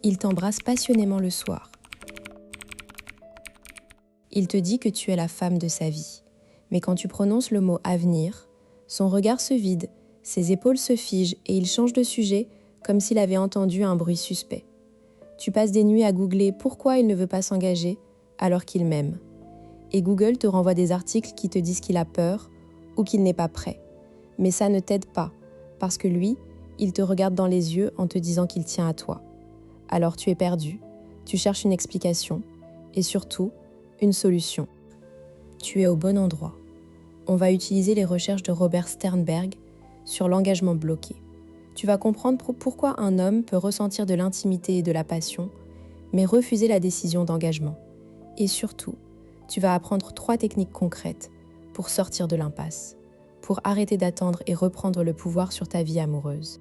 Il t'embrasse passionnément le soir. Il te dit que tu es la femme de sa vie. Mais quand tu prononces le mot avenir, son regard se vide, ses épaules se figent et il change de sujet comme s'il avait entendu un bruit suspect. Tu passes des nuits à googler pourquoi il ne veut pas s'engager alors qu'il m'aime. Et Google te renvoie des articles qui te disent qu'il a peur ou qu'il n'est pas prêt. Mais ça ne t'aide pas, parce que lui, il te regarde dans les yeux en te disant qu'il tient à toi. Alors tu es perdu, tu cherches une explication et surtout, une solution. Tu es au bon endroit. On va utiliser les recherches de Robert Sternberg sur l'engagement bloqué. Tu vas comprendre pourquoi un homme peut ressentir de l'intimité et de la passion, mais refuser la décision d'engagement. Et surtout, tu vas apprendre 3 techniques concrètes pour sortir de l'impasse, pour arrêter d'attendre et reprendre le pouvoir sur ta vie amoureuse.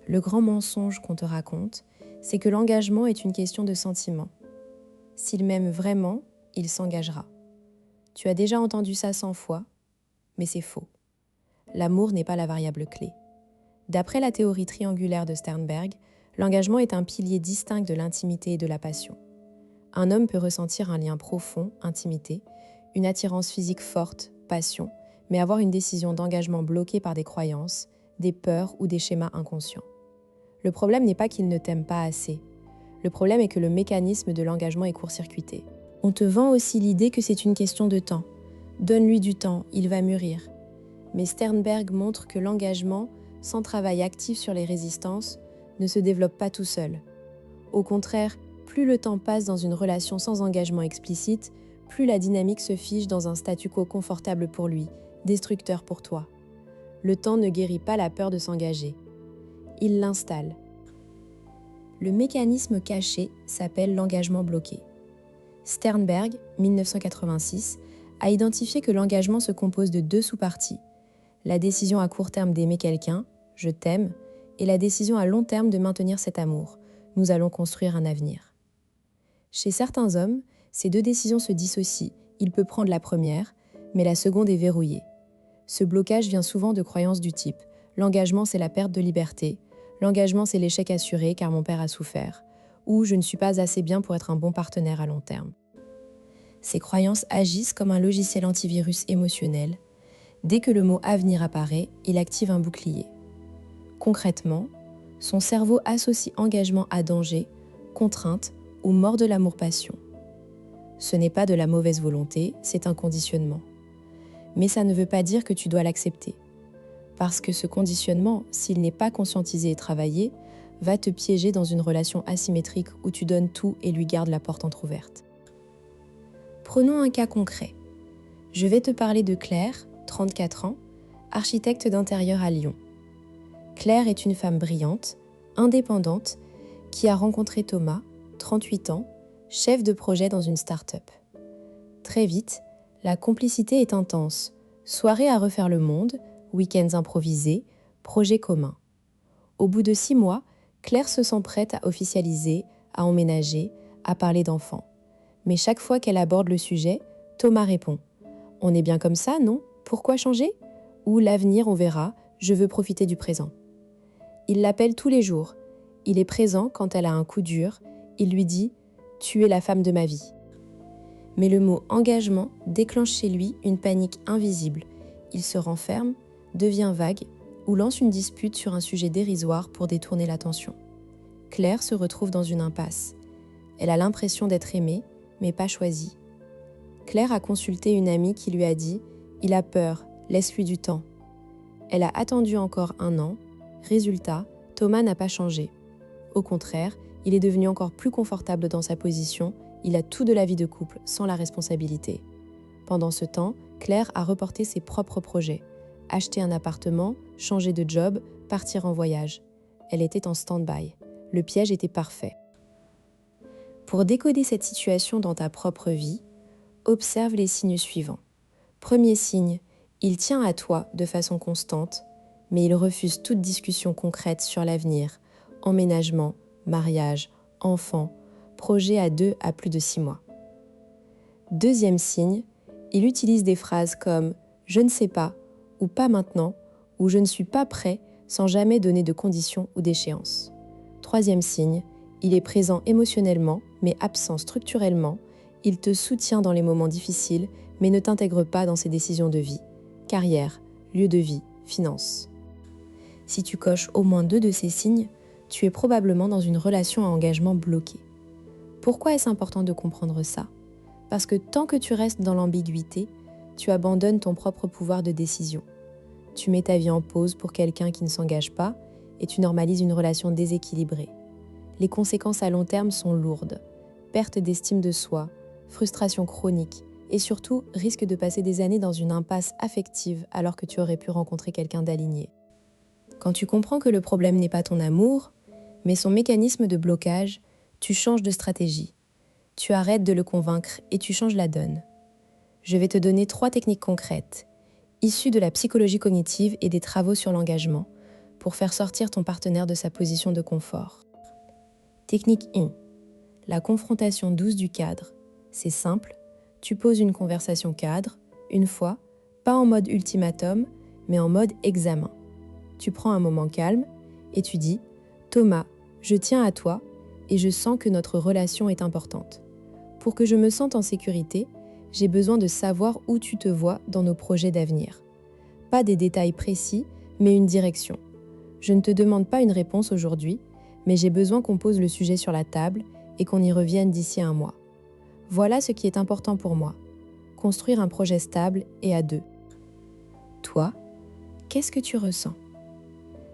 Le grand mensonge qu'on te raconte, c'est que l'engagement est une question de sentiment. S'il m'aime vraiment, il s'engagera. Tu as déjà entendu ça 100 fois, mais c'est faux. L'amour n'est pas la variable clé. D'après la théorie triangulaire de Sternberg, l'engagement est un pilier distinct de l'intimité et de la passion. Un homme peut ressentir un lien profond, intimité, une attirance physique forte, passion, mais avoir une décision d'engagement bloquée par des croyances, des peurs ou des schémas inconscients. Le problème n'est pas qu'il ne t'aime pas assez. Le problème est que le mécanisme de l'engagement est court-circuité. On te vend aussi l'idée que c'est une question de temps. Donne-lui du temps, il va mûrir. Mais Sternberg montre que l'engagement, sans travail actif sur les résistances, ne se développe pas tout seul. Au contraire, plus le temps passe dans une relation sans engagement explicite, plus la dynamique se fige dans un statu quo confortable pour lui, destructeur pour toi. Le temps ne guérit pas la peur de s'engager. Il l'installe. Le mécanisme caché s'appelle l'engagement bloqué. Sternberg, 1986, a identifié que l'engagement se compose de 2 sous-parties. La décision à court terme d'aimer quelqu'un, je t'aime, et la décision à long terme de maintenir cet amour, nous allons construire un avenir. Chez certains hommes, ces 2 décisions se dissocient, il peut prendre la première, mais la seconde est verrouillée. Ce blocage vient souvent de croyances du type « l'engagement c'est la perte de liberté », « l'engagement c'est l'échec assuré car mon père a souffert » ou « je ne suis pas assez bien pour être un bon partenaire à long terme ». Ces croyances agissent comme un logiciel antivirus émotionnel. Dès que le mot « avenir » apparaît, il active un bouclier. Concrètement, son cerveau associe engagement à danger, contrainte ou mort de l'amour-passion. Ce n'est pas de la mauvaise volonté, c'est un conditionnement. Mais ça ne veut pas dire que tu dois l'accepter. Parce que ce conditionnement, s'il n'est pas conscientisé et travaillé, va te piéger dans une relation asymétrique où tu donnes tout et lui gardes la porte entrouverte. Prenons un cas concret. Je vais te parler de Claire, 34 ans, architecte d'intérieur à Lyon. Claire est une femme brillante, indépendante, qui a rencontré Thomas, 38 ans, chef de projet dans une start-up. Très vite, la complicité est intense. Soirées à refaire le monde, week-ends improvisés, projets communs. Au bout de 6 mois, Claire se sent prête à officialiser, à emménager, à parler d'enfants. Mais chaque fois qu'elle aborde le sujet, Thomas répond « On est bien comme ça, non? Pourquoi changer ?» Ou « L'avenir, on verra, je veux profiter du présent. » Il l'appelle tous les jours. Il est présent quand elle a un coup dur. Il lui dit « Tu es la femme de ma vie. » Mais le mot « engagement » déclenche chez lui une panique invisible. Il se renferme, devient vague ou lance une dispute sur un sujet dérisoire pour détourner l'attention. Claire se retrouve dans une impasse. Elle a l'impression d'être aimée, mais pas choisie. Claire a consulté une amie qui lui a dit « Il a peur, laisse-lui du temps ». Elle a attendu encore 1 an. Résultat, Thomas n'a pas changé. Au contraire, il est devenu encore plus confortable dans sa position, il a tout de la vie de couple sans la responsabilité. Pendant ce temps, Claire a reporté ses propres projets. Acheter un appartement, changer de job, partir en voyage. Elle était en stand-by. Le piège était parfait. Pour décoder cette situation dans ta propre vie, observe les signes suivants. Premier signe, il tient à toi de façon constante, mais il refuse toute discussion concrète sur l'avenir, emménagement, mariage, enfants, projet à 2 à plus de 6 mois. Deuxième signe, il utilise des phrases comme « je ne sais pas » ou « pas maintenant » ou « je ne suis pas prêt » sans jamais donner de conditions ou d'échéances. Troisième signe, Il est présent émotionnellement, mais absent structurellement. Il te soutient dans les moments difficiles, mais ne t'intègre pas dans ses décisions de vie. Carrière, lieu de vie, finances. Si tu coches au moins 2 de ces signes, tu es probablement dans une relation à engagement bloquée. Pourquoi est-ce important de comprendre ça ? Parce que tant que tu restes dans l'ambiguïté, tu abandonnes ton propre pouvoir de décision. Tu mets ta vie en pause pour quelqu'un qui ne s'engage pas et tu normalises une relation déséquilibrée. Les conséquences à long terme sont lourdes. Perte d'estime de soi, frustration chronique et surtout risque de passer des années dans une impasse affective alors que tu aurais pu rencontrer quelqu'un d'aligné. Quand tu comprends que le problème n'est pas ton amour, mais son mécanisme de blocage, tu changes de stratégie. Tu arrêtes de le convaincre et tu changes la donne. Je vais te donner 3 techniques concrètes, issues de la psychologie cognitive et des travaux sur l'engagement, pour faire sortir ton partenaire de sa position de confort. Technique 1. La confrontation douce du cadre. C'est simple, tu poses une conversation cadre, une fois, pas en mode ultimatum, mais en mode examen. Tu prends un moment calme et tu dis « Thomas, je tiens à toi et je sens que notre relation est importante. Pour que je me sente en sécurité, j'ai besoin de savoir où tu te vois dans nos projets d'avenir. Pas des détails précis, mais une direction. Je ne te demande pas une réponse aujourd'hui, mais j'ai besoin qu'on pose le sujet sur la table et qu'on y revienne d'ici 1 mois. Voilà ce qui est important pour moi. Construire un projet stable et à 2. Toi, qu'est-ce que tu ressens ?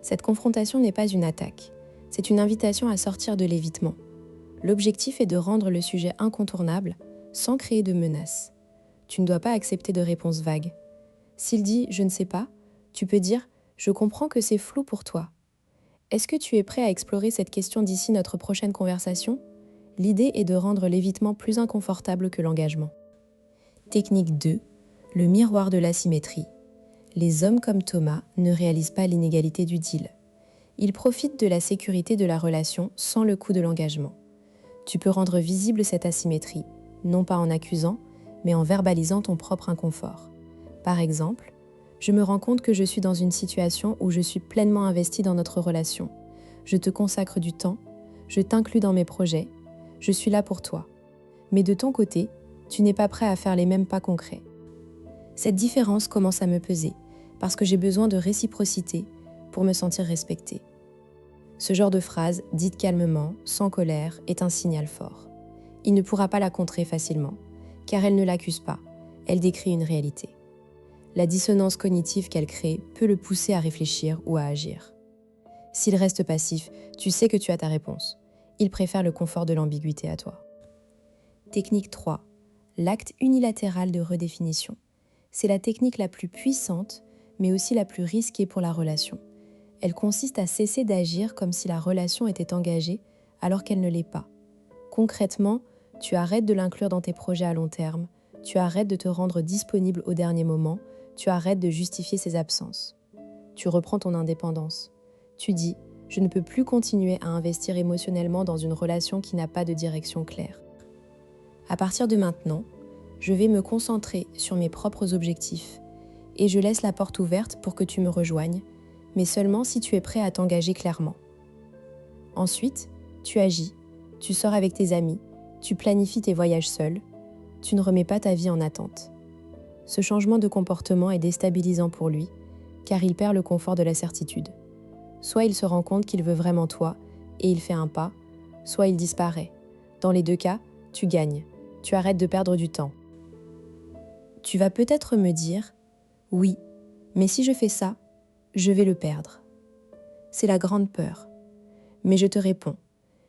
Cette confrontation n'est pas une attaque, c'est une invitation à sortir de l'évitement. L'objectif est de rendre le sujet incontournable sans créer de menaces. Tu ne dois pas accepter de réponses vagues. S'il dit « je ne sais pas », tu peux dire « je comprends que c'est flou pour toi ». Est-ce que tu es prêt à explorer cette question d'ici notre prochaine conversation ? L'idée est de rendre l'évitement plus inconfortable que l'engagement. Technique 2. Le miroir de l'asymétrie. Les hommes comme Thomas ne réalisent pas l'inégalité du deal. Ils profitent de la sécurité de la relation sans le coût de l'engagement. Tu peux rendre visible cette asymétrie, non pas en accusant, mais en verbalisant ton propre inconfort. Par exemple, je me rends compte que je suis dans une situation où je suis pleinement investie dans notre relation. Je te consacre du temps, je t'inclus dans mes projets, je suis là pour toi. Mais de ton côté, tu n'es pas prêt à faire les mêmes pas concrets. Cette différence commence à me peser, parce que j'ai besoin de réciprocité pour me sentir respectée. Ce genre de phrase, dite calmement, sans colère, est un signal fort. Il ne pourra pas la contrer facilement, car elle ne l'accuse pas, elle décrit une réalité. La dissonance cognitive qu'elle crée peut le pousser à réfléchir ou à agir. S'il reste passif, tu sais que tu as ta réponse. Il préfère le confort de l'ambiguïté à toi. Technique 3. L'acte unilatéral de redéfinition. C'est la technique la plus puissante, mais aussi la plus risquée pour la relation. Elle consiste à cesser d'agir comme si la relation était engagée alors qu'elle ne l'est pas. Concrètement, tu arrêtes de l'inclure dans tes projets à long terme, tu arrêtes de te rendre disponible au dernier moment, tu arrêtes de justifier ses absences. Tu reprends ton indépendance. Tu dis « Je ne peux plus continuer à investir émotionnellement dans une relation qui n'a pas de direction claire. » À partir de maintenant, je vais me concentrer sur mes propres objectifs et je laisse la porte ouverte pour que tu me rejoignes, mais seulement si tu es prêt à t'engager clairement. Ensuite, tu agis, tu sors avec tes amis, tu planifies tes voyages seul, tu ne remets pas ta vie en attente. Ce changement de comportement est déstabilisant pour lui, car il perd le confort de la certitude. Soit il se rend compte qu'il veut vraiment toi et il fait un pas, soit il disparaît. Dans les 2 cas, tu gagnes, tu arrêtes de perdre du temps. Tu vas peut-être me dire « Oui, mais si je fais ça, je vais le perdre. » C'est la grande peur. Mais je te réponds,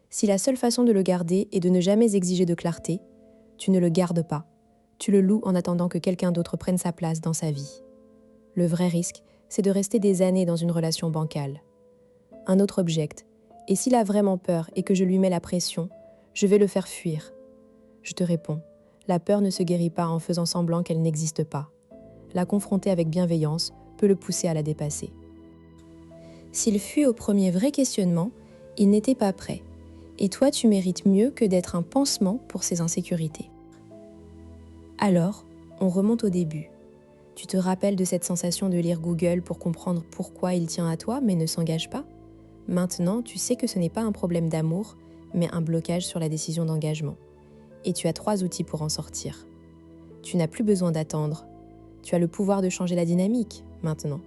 si la seule façon de le garder est de ne jamais exiger de clarté, tu ne le gardes pas. Tu le loues en attendant que quelqu'un d'autre prenne sa place dans sa vie. Le vrai risque, c'est de rester des années dans une relation bancale. Un autre objecte, et s'il a vraiment peur et que je lui mets la pression, je vais le faire fuir. Je te réponds, la peur ne se guérit pas en faisant semblant qu'elle n'existe pas. La confronter avec bienveillance peut le pousser à la dépasser. S'il fuit au premier vrai questionnement, il n'était pas prêt. Et toi, tu mérites mieux que d'être un pansement pour ses insécurités. Alors, on remonte au début. Tu te rappelles de cette sensation de lire Google pour comprendre pourquoi il tient à toi mais ne s'engage pas ? Maintenant, tu sais que ce n'est pas un problème d'amour, mais un blocage sur la décision d'engagement. Et tu as 3 outils pour en sortir. Tu n'as plus besoin d'attendre. Tu as le pouvoir de changer la dynamique, maintenant.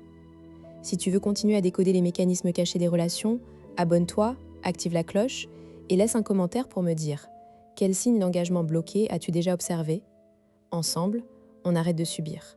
Si tu veux continuer à décoder les mécanismes cachés des relations, abonne-toi, active la cloche et laisse un commentaire pour me dire quels signes d'engagement bloqué as-tu déjà observé. Ensemble, on arrête de subir.